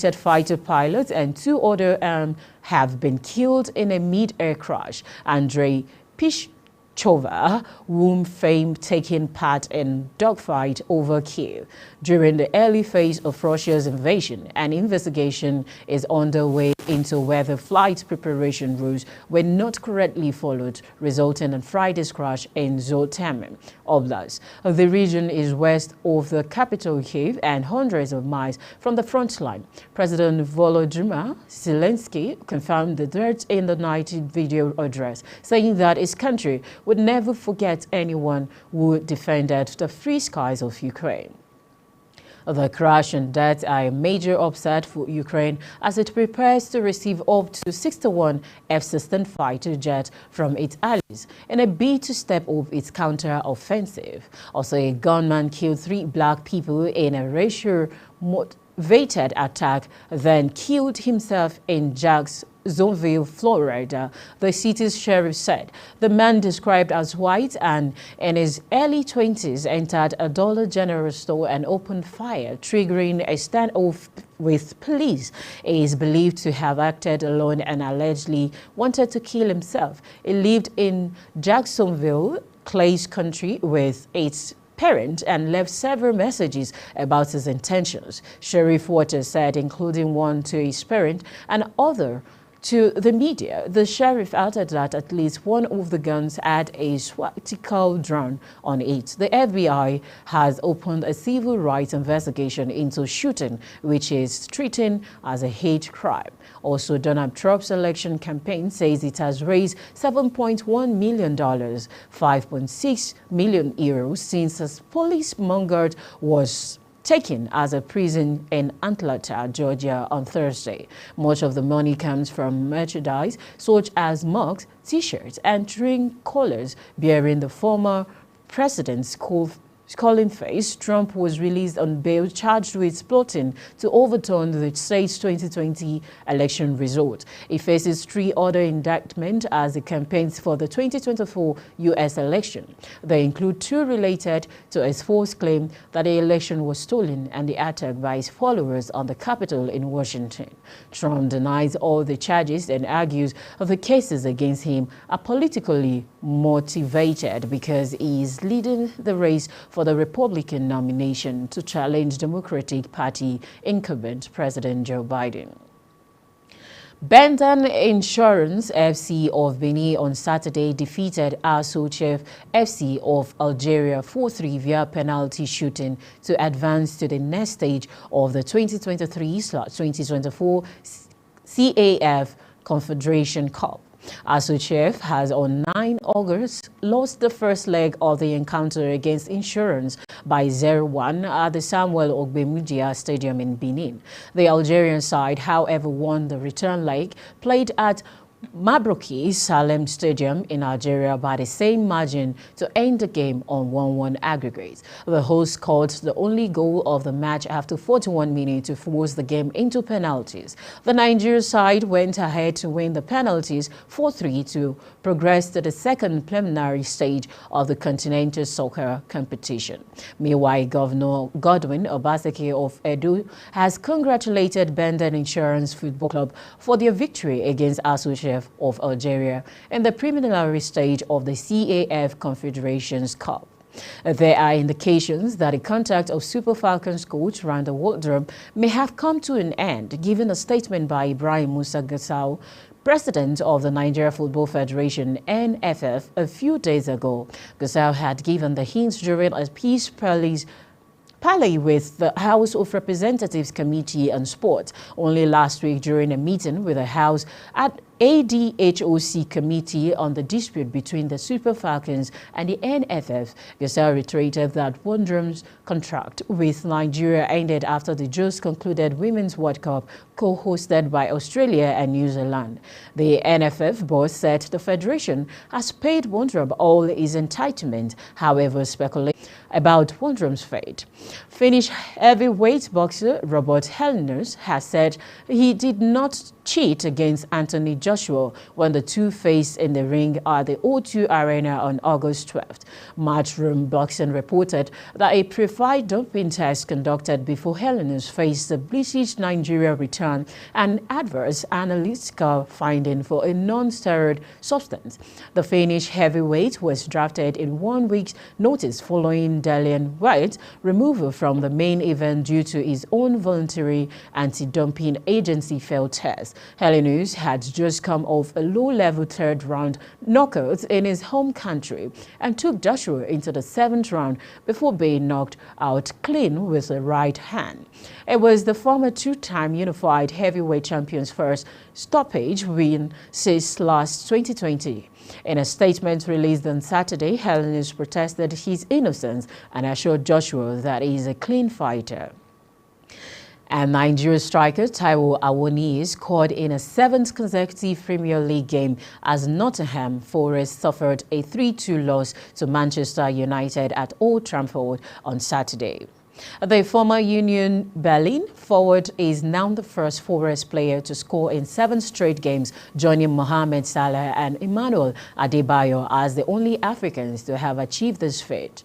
Fighter pilots and 2 other have been killed in a mid-air crash. Andrei Pischova, whom famed taking part in dogfight over Kiev during the early phase of Russia's invasion. An investigation is underway into whether flight preparation rules were not correctly followed, resulting in Friday's crash in Zhytomyr Oblast. The region is west of the capital Kiev and hundreds of miles from the front line. President Volodymyr Zelensky confirmed the threat in the night video address, saying that his country would never forget anyone who defended the free skies of Ukraine. The crash and death are a major upset for Ukraine as it prepares to receive up to 61 F-16 fighter jets from its allies in a bid to step up its counter-offensive. Also, a gunman killed 3 black people in a racial-motivated attack, then killed himself in Jacksonville, Florida, the city's sheriff said. The man, described as white and in his early 20s, entered a Dollar General store and opened fire, triggering a standoff with police. He is believed to have acted alone and allegedly wanted to kill himself. He lived in Jacksonville, Clay's country, with its parent and left several messages about his intentions, Sheriff Waters said, including one to his parent and other to the media. The sheriff added that at least one of the guns had a swastika drawn on it. The FBI has opened a civil rights investigation into shooting, which is treated as a hate crime. Also, Donald Trump's election campaign says it has raised $7.1 million, 5.6 million euros since a police mongered was taken as a prison in Atlanta, Georgia on Thursday. Much of the money comes from merchandise such as mugs, t-shirts, and drink coolers bearing the former president's calling face. Trump was released on bail charged with plotting to overturn the state's 2020 election result. He faces 3 other indictments as he campaigns for the 2024 U.S. election. They include 2 related to his false claim that the election was stolen and the attack by his followers on the Capitol in Washington. Trump denies all the charges and argues the cases against him are politically motivated because he is leading the race for the Republican nomination to challenge Democratic Party incumbent President Joe Biden. Bendan Insurance FC of Benin on Saturday defeated Assochef FC of Algeria 4-3 via penalty shooting to advance to the next stage of the 2023/2024 CAF Confederation Cup. Assochef has on 9 August lost the first leg of the encounter against Insurance by 0-1 at the Samuel Ogbemudia Stadium in Benin. The Algerian side, however, won the return leg, played at Mabroki Salem Stadium in Algeria by the same margin to end the game on 1-1 aggregate. The hosts scored the only goal of the match after 41 minutes to force the game into penalties. The Nigerian side went ahead to win the penalties 4-3 to progress to the second preliminary stage of the continental soccer competition. Meanwhile, Governor Godwin Obaseki of Edo has congratulated Bendan Insurance Football Club for their victory against Assochef of Algeria in the preliminary stage of the CAF Confederations Cup. There are indications that the contact of Super Falcons coach Randall Waldrum may have come to an end, given a statement by Ibrahim Musa Gusau, president of the Nigeria Football Federation (NFF), a few days ago. Gusau had given the hints during a peace parley with the House of Representatives Committee on Sport only last week during a meeting with the House at ADHOC Committee on the dispute between the Super Falcons and the NFF. Gusau reiterated that Waldrum's contract with Nigeria ended after the just concluded Women's World Cup co-hosted by Australia and New Zealand. The NFF boss said the federation has paid Waldrum all his entitlement, however speculation about Waldrum's fate. Finnish heavyweight boxer Robert Helenius has said he did not cheat against Anthony Joshua when the two faced in the ring at the O2 Arena on August 12th. Matchroom Boxing reported that a pre-fight doping test conducted before Helenius faced the British Nigeria return an adverse analytical finding for a non-steroid substance. The Finnish heavyweight was drafted in 1 week's notice following Dillian Whyte's removal from the main event due to his own voluntary anti-dumping agency failed test. Helenius had just come off a low-level third-round knockout in his home country and took Joshua into the 7th round before being knocked out clean with a right hand. It was the former two-time unified heavyweight champion's first stoppage win since last 2020. In a statement released on Saturday, Helenius protested his innocence and assured Joshua that he is a clean fighter. And Nigeria striker Taiwo Awoniyi scored in a 7th consecutive Premier League game as Nottingham Forest suffered a 3-2 loss to Manchester United at Old Trafford on Saturday. The former Union Berlin forward is now the first Forest player to score in 7 straight games, joining Mohamed Salah and Emmanuel Adebayo as the only Africans to have achieved this feat.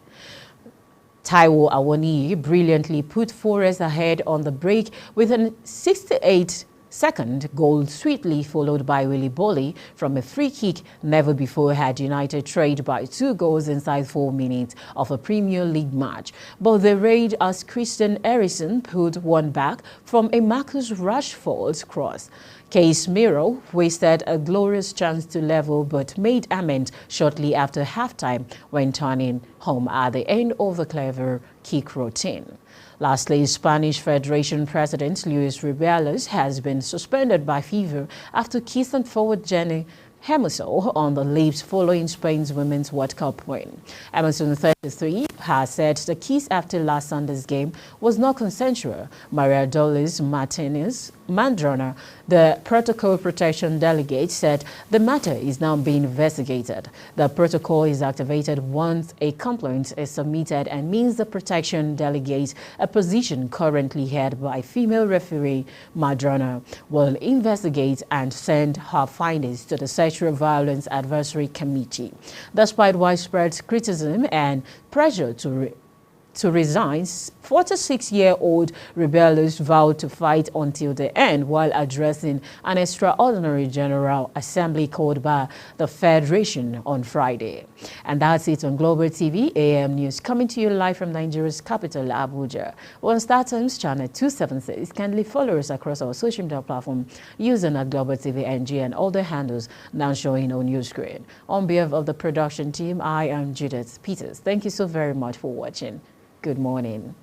Taiwo Awoniyi brilliantly put Forest ahead on the break with a 68-second goal, sweetly followed by Willy Bolly from a free kick. Never before had United trailed by 2 goals inside 4 minutes of a Premier League match. But they raid as Christian Eriksen put one back from a Marcus Rashford cross. Casemiro wasted a glorious chance to level but made amends shortly after halftime when turning home at the end of the clever kick routine. Lastly, Spanish Federation President Luis Rubiales has been suspended by FIFA after kissing forward Jenny Hermoso on the lips following Spain's Women's World Cup win. Emerson, 33, has said the kiss after last Sunday's game was not consensual. Maria Dolores Martinez Mandrona, the protocol protection delegate, said the matter is now being investigated. The protocol is activated once a complaint is submitted and means the protection delegate, a position currently held by female referee Madrona, will investigate and send her findings to the Sexual Violence Advisory Committee. Despite widespread criticism and pressure to resign, 46-year-old Rubiales vowed to fight until the end while addressing an extraordinary General Assembly called by the Federation on Friday. And that's it on Global TV AM News, coming to you live from Nigeria's capital, Abuja. On StarTimes channel 276, kindly follow us across our social media platform using at Global TV NG and all the handles now showing on your screen. On behalf of the production team, I am Judith Peters. Thank you so very much for watching. Good morning.